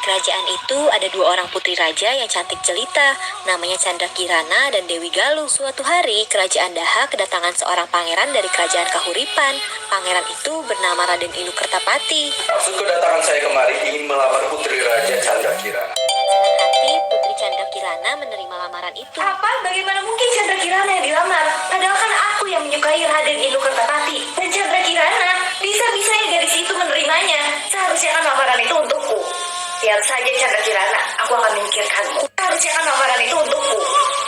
kerajaan itu ada dua orang putri raja yang cantik jelita, namanya Candrakirana dan Dewi Galuh. Suatu hari, kerajaan Daha kedatangan seorang pangeran dari kerajaan Kahuripan. Pangeran itu bernama Raden Inu Kertapati. Maksud kedatangan saya kemari ingin melamar putri raja Candrakirana. Senang hati putri Candrakirana menerima lamaran itu. Apa? Bagaimana mungkin Candrakirana yang dilamar? Padahal kan aku yang menyukai Raden Inu Kertapati. Dan Candrakirana bisa-bisanya gadis itu menerimanya. Seharusnya kan lamaran itu untukku. Lihat saja Candrakirana, aku akan memikirkanmu. Seharusnya kan lamaran itu untukku.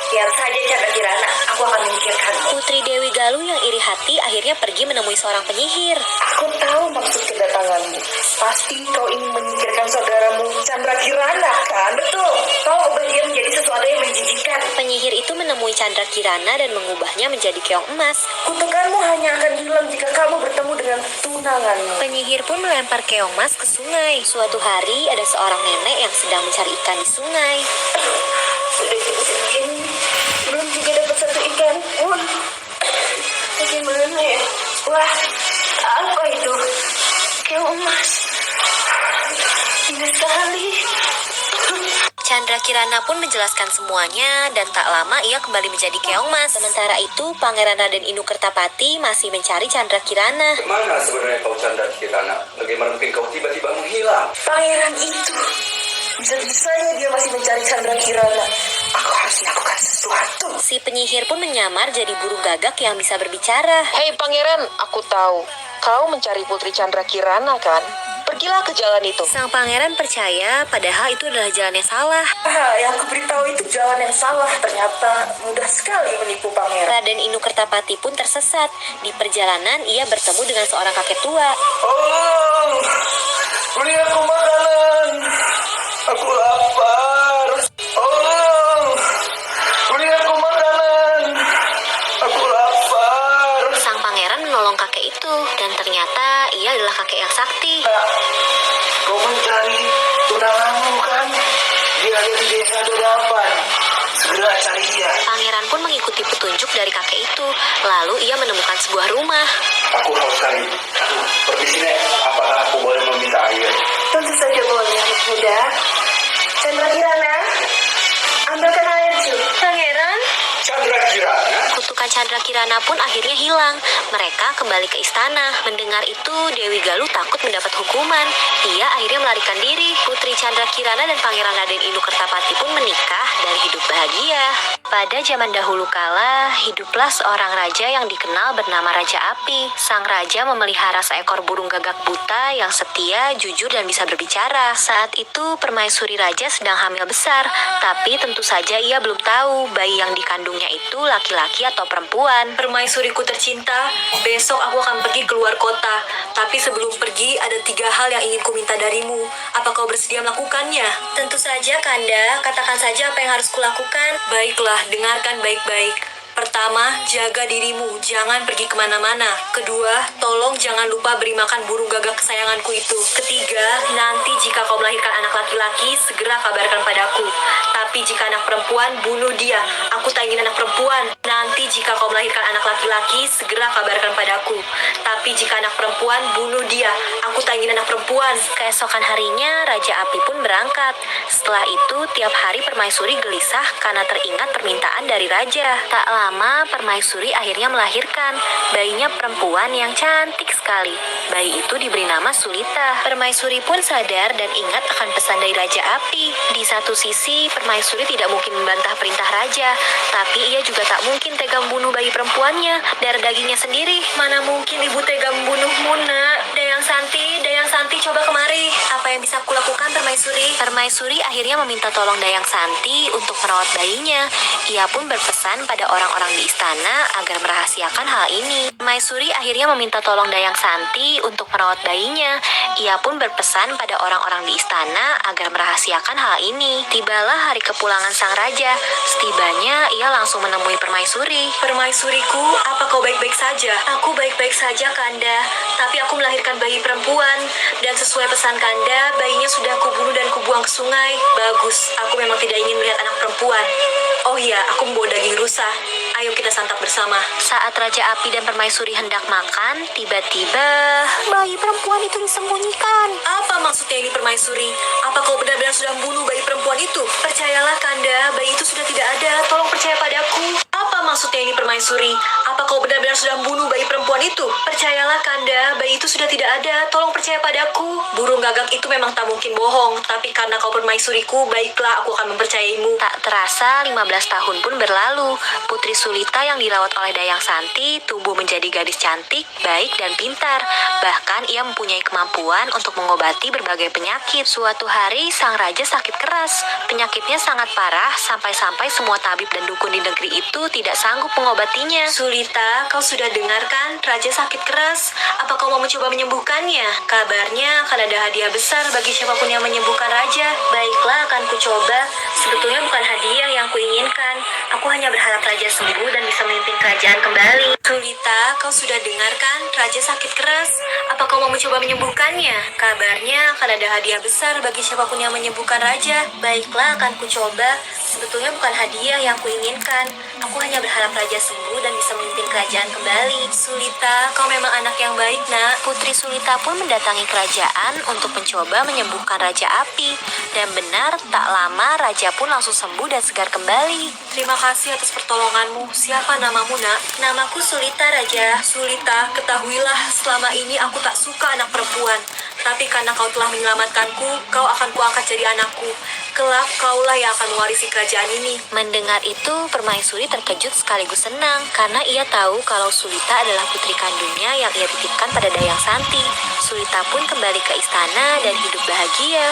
Lihat saja Candrakirana, aku akan memikirkanmu. Putri Dewi Galuh yang iri hati akhirnya pergi menemui seorang penyihir. Aku tahu maksud kedatanganmu. Pasti kau ingin menyingkirkan saudaramu Candrakirana, kan? Betul. Kau ubah dia menjadi sesuatu yang menjijikan. Penyihir itu menemui Candrakirana dan mengubahnya menjadi keong emas. Kutukanmu hanya akan hilang jika kamu bertemu dengan tunanganmu. Penyihir pun melempar keong emas ke sungai. Suatu hari ada seorang nenek yang sedang mencari ikan di sungai. Sudah jam segini, belum juga dapat satu ikan pun. Bagaimana ya? Wah, apa itu? Keong emas. Indah sekali. Candrakirana pun menjelaskan semuanya dan tak lama ia kembali menjadi keong emas. Sementara itu, Pangeran Raden Inu Kertapati masih mencari Candrakirana. Mana sebenarnya kau Candrakirana? Bagaimana mungkin kau tiba-tiba menghilang? Pangeran itu. Bisa-bisanya dia masih mencari Candrakirana. Aku harus lakukan sesuatu. Si penyihir pun menyamar jadi burung gagak yang bisa berbicara. Hei pangeran, aku tahu. Kau mencari Putri Candrakirana kan? Pergilah ke jalan itu. Sang pangeran percaya padahal itu adalah jalan yang salah. Yang aku beritahu itu jalan yang salah. Ternyata mudah sekali menipu pangeran. Raden Inu Kertapati pun tersesat. Di perjalanan ia bertemu dengan seorang kakek tua. Oh, beri aku makanan. Aku lapar. Oh, beri aku makanan. Aku lapar. Sang pangeran menolong kakek itu dan ternyata ia adalah kakek yang sakti. Kau mencari tunanganmu kan? Dia ada di desa Dodapan. Segera cari dia. Pangeran pun mengikuti petunjuk dari kakek itu. Lalu ia menemukan sebuah rumah. Aku haus sekali. Permisi Nek, apakah aku boleh meminta air? Tentu saja boleh, anak muda. Candrakirana, ambilkan air, Cu. Pangeran? Candrakirana? Kutukan Candrakirana pun akhirnya hilang. Mereka kembali ke istana. Mendengar itu, Dewi Galuh takut mendapat hukuman. Ia akhirnya melarikan diri. Putri Candrakirana dan Pangeran Raden Inu Kertapati pun menikah dan hidup bahagia. Pada zaman dahulu kala, hiduplah seorang raja yang dikenal bernama Raja Api. Sang raja memelihara seekor burung gagak buta yang setia, jujur, dan bisa berbicara. Saat itu, permaisuri raja sedang hamil besar, tapi tentu saja ia belum tahu bayi yang dikandungnya itu laki-laki atau perempuan. Permaisuriku tercinta, besok aku akan pergi keluar kota. Tapi sebelum pergi, ada 3 hal yang ingin kuminta darimu. Apa kau bersedia melakukannya? Tentu saja, Kanda. Katakan saja apa yang harus kulakukan. Baiklah, dengarkan baik-baik. Pertama, jaga dirimu, jangan pergi kemana-mana. Kedua, tolong jangan lupa beri makan burung gagak kesayanganku itu. Ketiga, nanti jika kau melahirkan anak laki-laki, segera kabarkan padaku. Tapi jika anak perempuan, bunuh dia. Aku tak ingin anak perempuan. Nanti jika kau melahirkan anak laki-laki, segera kabarkan padaku. Tapi jika anak perempuan, bunuh dia. Aku tak ingin anak perempuan. Keesokan harinya, Raja Api pun berangkat. Setelah itu, tiap hari permaisuri gelisah karena teringat permintaan dari raja. Tak lama, permaisuri akhirnya melahirkan. Bayinya perempuan yang cantik sekali. Bayi itu diberi nama Sulita. Permaisuri pun sadar dan ingat akan pesan dari Raja Api. Di satu sisi, permaisuri tidak mungkin membantah perintah raja, tapi ia juga tak mungkin tega membunuh bayi perempuannya, darah dagingnya sendiri. Mana mungkin ibu tega membunuhmu, nak? Dayang Santi, coba kemari. Apa yang bisa kulakukan, Permaisuri? Permaisuri akhirnya meminta tolong Dayang Santi untuk merawat bayinya. Ia pun berpesan pada orang-orang di istana agar merahasiakan hal ini. Permaisuri akhirnya meminta tolong Dayang Santi untuk merawat bayinya. Ia pun berpesan pada orang-orang di istana agar merahasiakan hal ini. Tibalah hari kepulangan sang raja. Setibanya, ia langsung menemui Permaisuri. Permaisuriku, apa kau baik-baik saja? Aku baik-baik saja, Kanda. Tapi aku melahirkan bayi perempuan. Dan sesuai pesan Kanda, bayinya sudah kubunuh dan kubuang membuang ke sungai. Bagus, aku memang tidak ingin melihat anak perempuan. Oh iya, aku membawa daging rusa. Ayo kita santap bersama. Saat Raja Api dan Permaisuri hendak makan, tiba-tiba bayi perempuan itu disembunyikan. Apa maksudnya ini, Permaisuri? Apa kau benar-benar sudah membunuh bayi perempuan itu? Percayalah, Kanda, bayi itu sudah tidak ada. Tolong percaya padaku. Apa maksudnya ini, Permaisuri? Apa kau benar-benar sudah membunuh bayi perempuan itu? Percayalah, Kanda, bayi itu sudah tidak ada. Tolong percaya padaku. Burung gagak itu memang tak mungkin bohong, tapi karena kau permaisuriku, baiklah aku akan mempercayaimu. Tak terasa 15 tahun pun berlalu. Putri Sulita yang dirawat oleh Dayang Santi tumbuh menjadi gadis cantik, baik dan pintar. Bahkan ia mempunyai kemampuan untuk mengobati berbagai penyakit. Suatu hari sang raja sakit keras. Penyakitnya sangat parah sampai-sampai semua tabib dan dukun di negeri itu tidak sanggup mengobatinya. Sulita, kau sudah dengarkan? Raja sakit keras. Apa kau mau mencoba menyembuhkannya? Kabarnya akan ada hadiah besar bagi siapapun yang menyembuhkan raja. Baiklah, akan kucoba. Sebetulnya bukan hadiah yang kuinginkan. Aku hanya berharap raja sembuh dan bisa memimpin kerajaan kembali. Sulita, kau sudah dengarkan? Raja sakit keras. Apa kau mau mencoba menyembuhkannya? Kabarnya akan ada hadiah besar bagi siapapun yang menyembuhkan raja. Baiklah, akan kucoba. Sebetulnya bukan hadiah yang kuinginkan. Aku hanya berharap raja sembuh dan bisa memimpin kerajaan kembali. Sulita, kau memang anak yang baik, nak. Putri Sulita pun mendatangi kerajaan untuk mencoba menyembuhkan Raja Api. Dan benar, tak lama raja pun langsung sembuh dan segar kembali. Terima kasih atas pertolonganmu. Siapa namamu, nak? Namaku Sulita, Raja. Sulita, ketahuilah selama ini aku tak suka anak perempuan. Tapi karena kau telah menyelamatkanku, kau akan kuangkat jadi anakku. Kelak kaulah yang akan mewarisi kerajaan ini. Mendengar itu, Permaisuri terkejut sekaligus senang karena ia tahu kalau Sulita adalah putri kandungnya yang ia titipkan pada Dayang Santi. Sulita pun kembali ke istana dan hidup bahagia.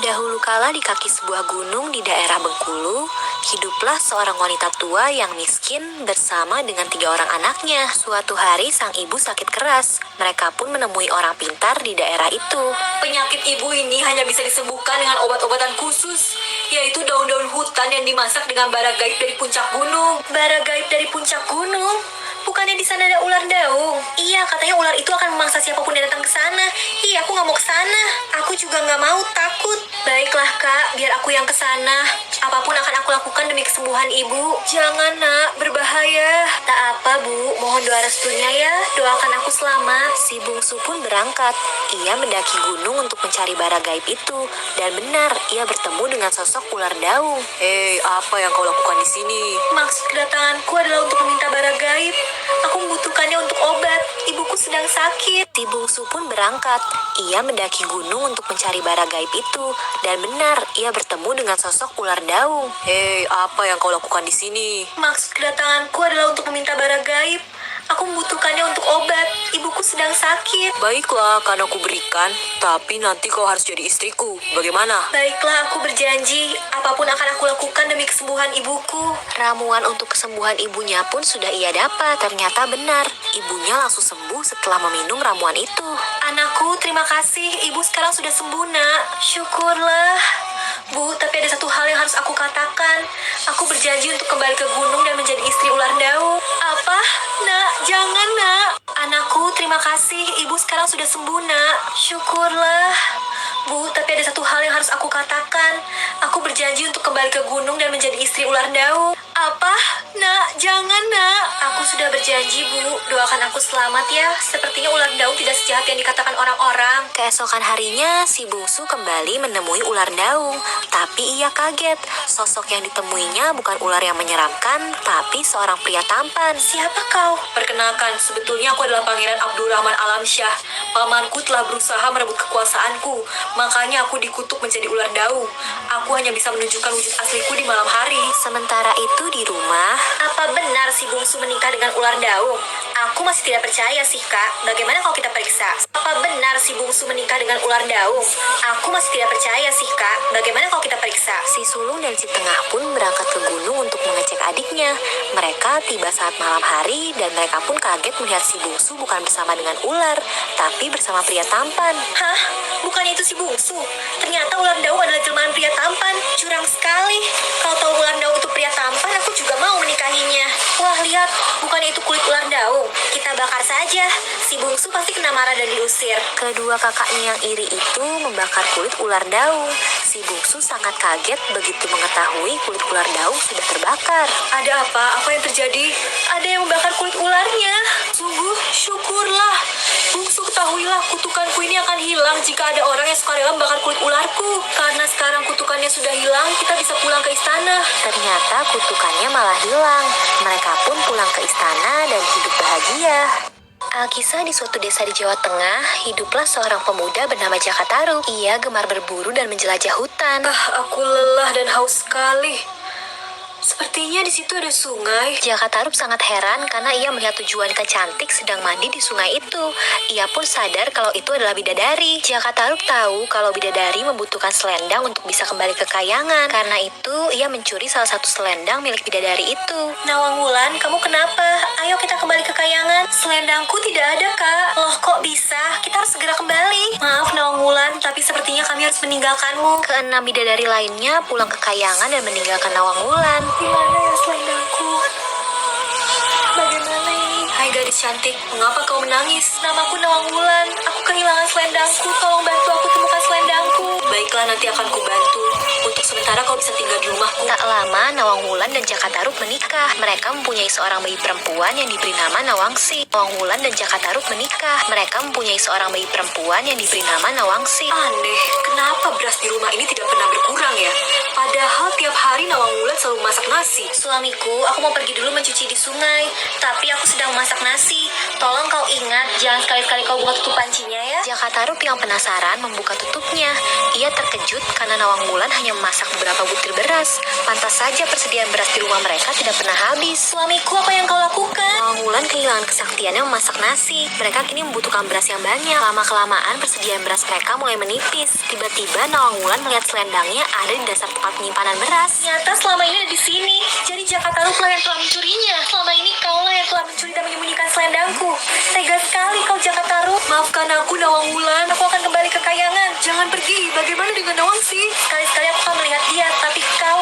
Dahulu kala di kaki sebuah gunung di daerah Bengkulu, hiduplah seorang wanita tua yang miskin bersama dengan 3 orang anaknya. Suatu hari sang ibu sakit keras. Mereka pun menemui orang pintar di daerah itu. Penyakit ibu ini hanya bisa disembuhkan dengan obat-obatan khusus, yaitu daun-daun hutan yang dimasak dengan bara gaib dari puncak gunung. Bara gaib dari puncak gunung? Bukannya di sana ada ular daung? Iya, katanya ular itu akan memangsa siapapun yang datang ke sana. Iya, aku nggak mau ke sana. Aku juga nggak mau, takut. Baiklah, Kak, biar aku yang ke sana. Apapun akan aku lakukan demi kesembuhan ibu. Jangan, nak, berbahaya. Tak apa, Bu. Mohon doa restunya ya. Doakan aku selamat. Si bungsu pun berangkat. Ia mendaki gunung untuk mencari bara gaib itu. Dan benar, ia bertemu dengan sosok ular daung. Hei, apa yang kau lakukan di sini? Maksud kedatanganku adalah untuk meminta bara gaib. Aku membutuhkannya untuk obat. Ibuku sedang sakit. Si bungsu pun berangkat. Ia mendaki gunung untuk mencari bara gaib itu. Dan benar, ia bertemu dengan sosok ular daung. Hei, apa yang kau lakukan di sini? Maksud kedatanganku adalah untuk meminta bara gaib. Aku membutuhkannya untuk obat. Ibuku sedang sakit. Baiklah, akan aku berikan. Tapi nanti kau harus jadi istriku. Bagaimana? Baiklah, aku berjanji. Apapun akan aku lakukan demi kesembuhan ibuku. Ramuan untuk kesembuhan ibunya pun sudah ia dapat. Ternyata benar. Ibunya langsung sembuh setelah meminum ramuan itu. Anakku, terima kasih. Ibu sekarang sudah sembuh, nak. Syukurlah. Bu, tapi ada satu hal yang harus aku katakan. Aku berjanji untuk kembali ke gunung dan menjadi istri ular daung. Apa? Nak, jangan, nak. Anakku, terima kasih. Ibu sekarang sudah sembuh, nak. Syukurlah. Bu, tapi ada satu hal yang harus aku katakan. Aku berjanji untuk kembali ke gunung dan menjadi istri ular daung. Apa? Nak, jangan, nak. Aku sudah berjanji, Bu. Doakan aku selamat ya. Sepertinya ular daung tidak sejahat yang dikatakan orang-orang. Keesokan harinya, si bungsu kembali menemui ular daung. Tapi ia kaget. Sosok yang ditemuinya bukan ular yang menyeramkan, tapi seorang pria tampan. Siapa kau? Perkenalkan, sebetulnya aku adalah Pangeran Abdurrahman Alamsyah. Pamanku telah berusaha merebut kekuasaanku. Makanya aku dikutuk menjadi ular daung. Aku hanya bisa menunjukkan wujud asliku di malam hari. Sementara itu di rumah, apa benar si bungsu menikah dengan ular daung? Aku masih tidak percaya sih, Kak. Bagaimana kalau kita periksa? Apa benar si bungsu menikah dengan ular daung? Aku masih tidak percaya sih, Kak. Bagaimana kalau kita periksa? Si sulung dan si tengah pun berangkat ke gunung untuk mengecek adiknya. Mereka tiba saat malam hari dan mereka pun kaget melihat si bungsu bukan bersama dengan ular, tapi bersama pria tampan. Hah? Bukannya itu si bungsu? Ternyata ular daung adalah jelmaan pria tampan. Curang sekali. Kalau tahu ular daung itu pria tampan, aku juga mau menikahinya. Wah, lihat. Bukannya itu kulit ular daung. Kita bakar saja. Si bungsu pasti kena marah dan diusir. Kedua kakaknya yang iri itu membakar kulit ular daung. Si bungsu sangat kaget begitu mengetahui kulit ular daung sudah terbakar. Ada apa? Apa yang terjadi? Ada yang membakar kulit ularnya. Sungguh, syukurlah. Bungsu, ketahuilah kutukanku ini akan hilang jika ada orang yang sukarela membakar kulit ularku. Karena sekarang kutukannya sudah hilang, kita bisa pulang ke istana. Ternyata kutukannya malah hilang. Mereka pun pulang ke istana dan hidup bahagia. Alkisah di suatu desa di Jawa Tengah, hiduplah seorang pemuda bernama Jakataru. Ia gemar berburu dan menjelajah hutan. Aku lelah dan haus sekali. Sepertinya di situ ada sungai. Jakatarup sangat heran karena ia melihat tujuan wanita cantik sedang mandi di sungai itu. Ia pun sadar kalau itu adalah bidadari. Jakatarup tahu kalau bidadari membutuhkan selendang untuk bisa kembali ke kayangan. Karena itu, ia mencuri salah satu selendang milik bidadari itu. Nawang Wulan, kamu kenapa? Ayo kita kembali ke kayangan. Selendangku tidak ada, Kak. Loh, kok bisa? Kita harus segera kembali. Maaf, Nawang Wulan, tapi sepertinya kami harus meninggalkanmu. Keenam bidadari lainnya pulang ke kayangan dan meninggalkan Nawang Wulan. Di mana ya selendangku? Bagaimana ini? Hai gadis cantik, mengapa kau menangis? Namaku Nawang Wulan. Aku kehilangan selendangku. Tolong bantu aku temukan selendangku. Baiklah, nanti akan kubantu. Untuk sementara kau bisa tinggal di rumahku. Tak lama, Nawang Wulan dan Jakatarup menikah. Mereka mempunyai seorang bayi perempuan yang diberi nama Nawangsi. Nawang Wulan dan Jakatarup menikah. Mereka mempunyai seorang bayi perempuan yang diberi nama Nawangsi. Aneh, kenapa beras di rumah ini tidak pernah berkurang ya? Padahal tiap hari Nawang Wulan selalu masak nasi. Suamiku, aku mau pergi dulu mencuci di sungai. Tapi aku sedang masak nasi. Tolong kau ingat, jangan sekali-kali kau buka tutup pancinya ya. Jakatarup yang penasaran membuka tutupnya. Ia terkejut karena Nawang Wulan hanya memasak beberapa butir beras. Pantas saja persediaan beras di rumah mereka tidak pernah habis. Suamiku, apa yang kau lakukan? Nawang Wulan kehilangan kesaktiannya memasak nasi. Mereka kini membutuhkan beras yang banyak. Lama-kelamaan persediaan beras mereka mulai menipis. Tiba-tiba Nawang Wulan melihat selendangnya ada di dasar tempat penyimpanan beras. Ternyata selama ini ada di sini. Jadi Jakatarup lah yang telah mencurinya. Selama ini kaulah yang telah mencuri dan menyembunyikan selendangku. Tega sekali kau Jakatarup. Maafkan aku Nawang Wulan. Aku akan kembali ke kayangan. Jangan pergi. Bagaimana dengan Nawangsi? Sekali-sekali aku akan melihat dia. Tapi kau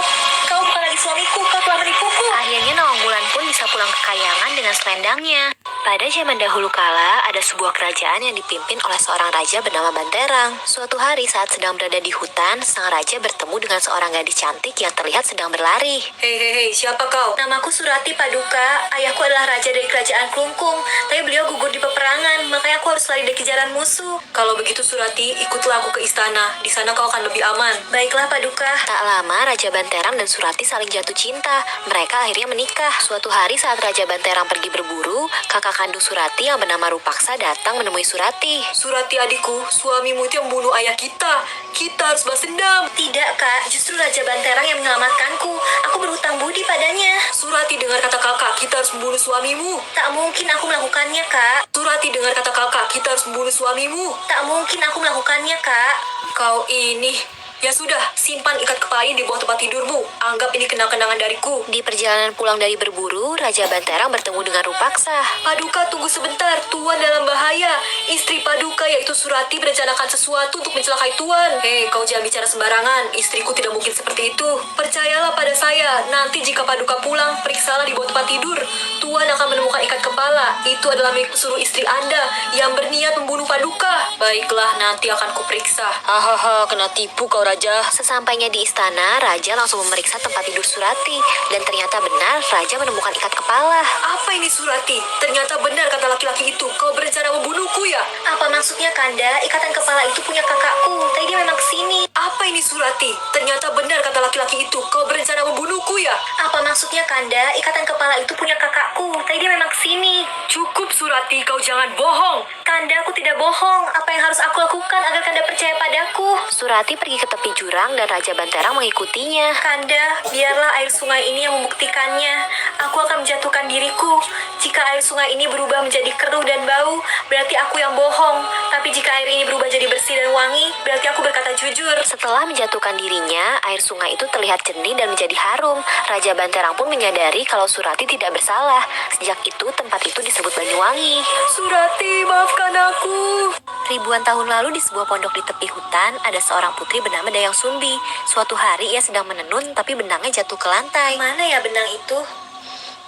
bukan lagi suamiku. Kau telah menipuku. Akhirnya Nawang Wulan pun bisa pulang ke kayangan dengan selendangnya. Pada zaman dahulu kala, ada sebuah kerajaan yang dipimpin oleh seorang raja bernama Banterang. Suatu hari saat sedang berada di hutan, sang raja bertemu dengan seorang gadis cantik yang terlihat sedang berlari. Hei, siapa kau? Namaku Surati Paduka. Ayahku adalah raja dari kerajaan Klungkung. Tapi beliau gugur di peperangan, makanya aku harus lari dari kejaran musuh. Kalau begitu Surati, ikutlah aku ke istana. Di sana kau akan lebih aman. Baiklah Paduka. Tak lama, Raja Banterang dan Surati saling jatuh cinta. Mereka akhirnya menikah. Suatu hari saat Raja Banterang pergi berburu, kakak kandung Surati yang bernama Rupaksa datang menemui Surati. Surati adikku, suamimu itu yang membunuh ayah kita. Kita harus balas dendam. Tidak kak, justru Raja Banterang yang menyelamatkanku. Aku berhutang budi padanya. Surati, dengar kata kakak, kita harus membunuh suamimu. Tak mungkin aku melakukannya kak. Surati, dengar kata kakak, kita harus membunuh suamimu. Tak mungkin aku melakukannya kak. Kau ini... Ya sudah, simpan ikat kepala ini di bawah tempat tidurmu. Anggap ini kenang-kenangan dariku. Di perjalanan pulang dari berburu, Raja Banterang bertemu dengan Rupaksa. Paduka, tunggu sebentar. Tuan dalam bahaya. Istri Paduka, yaitu Surati, merencanakan sesuatu untuk mencelakai Tuan. Hei, kau jangan bicara sembarangan. Istriku tidak mungkin seperti itu. Percayalah pada saya. Nanti jika Paduka pulang, periksalah di bawah tempat tidur. Tuan akan menemukan ikat kepala. Itu adalah milik pesuruh istri Anda yang berniat membunuh Paduka. Baiklah, nanti akan kuperiksa. Hahaha, kena tipu kau Raja. Sesampainya di istana, Raja langsung memeriksa tempat tidur Surati. Dan ternyata benar, Raja menemukan ikat kepala. Apa ini Surati? Ternyata benar kata laki-laki itu. Kau berencana membunuhku ya? Apa maksudnya Kanda? Ikatan kepala itu punya kakakku. Tadi dia memang kesini. Apa ini Surati? Ternyata benar kata laki-laki itu. Kau berencana membunuhku ya? Apa maksudnya Kanda? Ikatan kepala itu punya kakakku. Tadi dia memang kesini. Cukup Surati, kau jangan bohong. Kanda, aku tidak bohong. Apa yang harus aku lakukan agar Kanda percaya padaku? Surati pergi ke tepi jurang dan Raja Banterang mengikutinya. Kanda, biarlah air sungai ini yang membuktikannya. Aku akan menjatuhkan diriku. Jika air sungai ini berubah menjadi keruh dan bau, berarti aku yang bohong. Tapi jika air ini berubah jadi bersih dan wangi, berarti aku berkata jujur. Setelah menjatuhkan dirinya, air sungai itu terlihat jernih dan menjadi harum. Raja Banterang pun menyadari kalau Surati tidak bersalah. Sejak itu, tempat itu disebut Banyuwangi. Surati, maafkan aku. Ribuan tahun lalu di sebuah pondok di tepi hutan, ada seorang putri bernama Dayang Sumbi. Suatu hari ia sedang menenun, tapi benangnya jatuh ke lantai. Mana ya benang itu?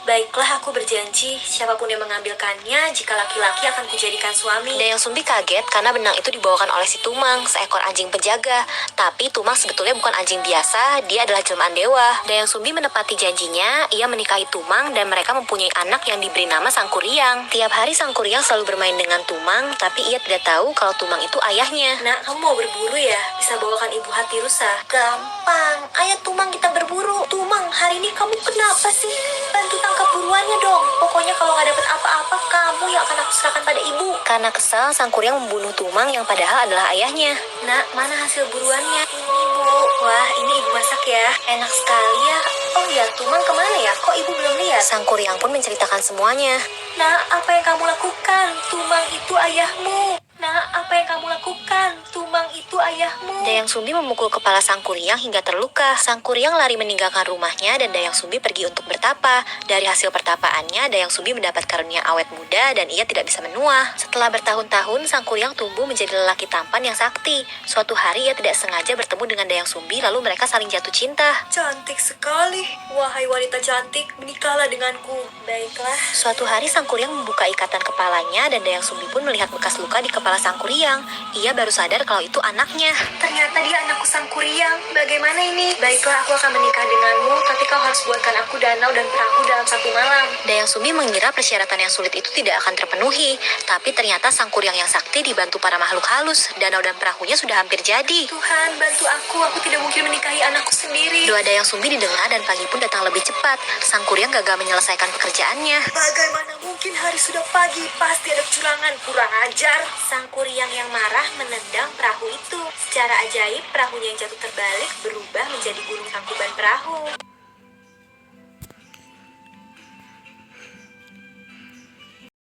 Baiklah, aku berjanji, siapapun yang mengambilkannya, jika laki-laki akan kujadikan suami. Dayang Sumbi kaget karena benang itu dibawakan oleh si Tumang, seekor anjing penjaga. Tapi Tumang sebetulnya bukan anjing biasa, dia adalah jelmaan dewa. Dayang Sumbi menepati janjinya, ia menikahi Tumang dan mereka mempunyai anak yang diberi nama Sangkuriang. Tiap hari Sangkuriang selalu bermain dengan Tumang, tapi ia tidak tahu kalau Tumang itu ayahnya. Nak, kamu mau berburu ya? Bisa bawakan ibu hati rusa. Gampang, ayo Tumang kita berburu. Tumang, hari ini kamu kenapa sih? Bantu tangkap buruannya dong. Pokoknya kalau nggak dapat apa-apa, kamu yang akan aku serahkan pada ibu. Karena kesal, Sangkuriang membunuh Tumang yang padahal adalah ayahnya. Nak, mana hasil buruannya? Ini, Bu. Wah, ini ibu masak ya. Enak sekali ya. Oh ya, Tumang kemana ya? Kok ibu belum lihat? Sangkuriang pun menceritakan semuanya. Nak, apa yang kamu lakukan? Tumang itu ayahmu. Nak, apa yang kamu lakukan? Tumang itu ayahmu. Dayang Sumbi memukul kepala Sangkuriang hingga terluka. Sangkuriang lari meninggalkan rumahnya dan Dayang Sumbi pergi untuk bertapa. Dari hasil pertapaannya, Dayang Sumbi mendapat karunia awet muda dan ia tidak bisa menua. Setelah bertahun-tahun, Sangkuriang tumbuh menjadi lelaki tampan yang sakti. Suatu hari ia tidak sengaja bertemu dengan Dayang Sumbi lalu mereka saling jatuh cinta. Cantik sekali. Wahai wanita cantik, menikahlah denganku. Baiklah. Suatu hari Sangkuriang membuka ikatan kepalanya dan Dayang Sumbi pun melihat bekas luka di kepala Sangkuriang. Ia baru sadar kalau itu anaknya. Ternyata dia anakku Sangkuriang. Bagaimana ini? Baiklah, aku akan menikah denganmu, tapi kau harus buatkan aku danau dan perahu dalam 1 malam. Dayang Sumbi mengira persyaratan yang sulit itu tidak akan terpenuhi, tapi ternyata Sangkuriang yang sakti dibantu para makhluk halus. Danau dan perahunya sudah hampir jadi. Tuhan, bantu aku tidak mungkin menikahi anakku sendiri. Doa Dayang Sumbi didengar dan pagi pun datang lebih cepat. Sangkuriang gagal menyelesaikan pekerjaannya. Bagaimana mungkin hari sudah pagi? Pasti ada kecurangan, kurang ajar. Sangkuriang yang marah menendang perahu itu. Secara ajaib, perahunya yang jatuh terbalik berubah menjadi gunung tangkuban perahu.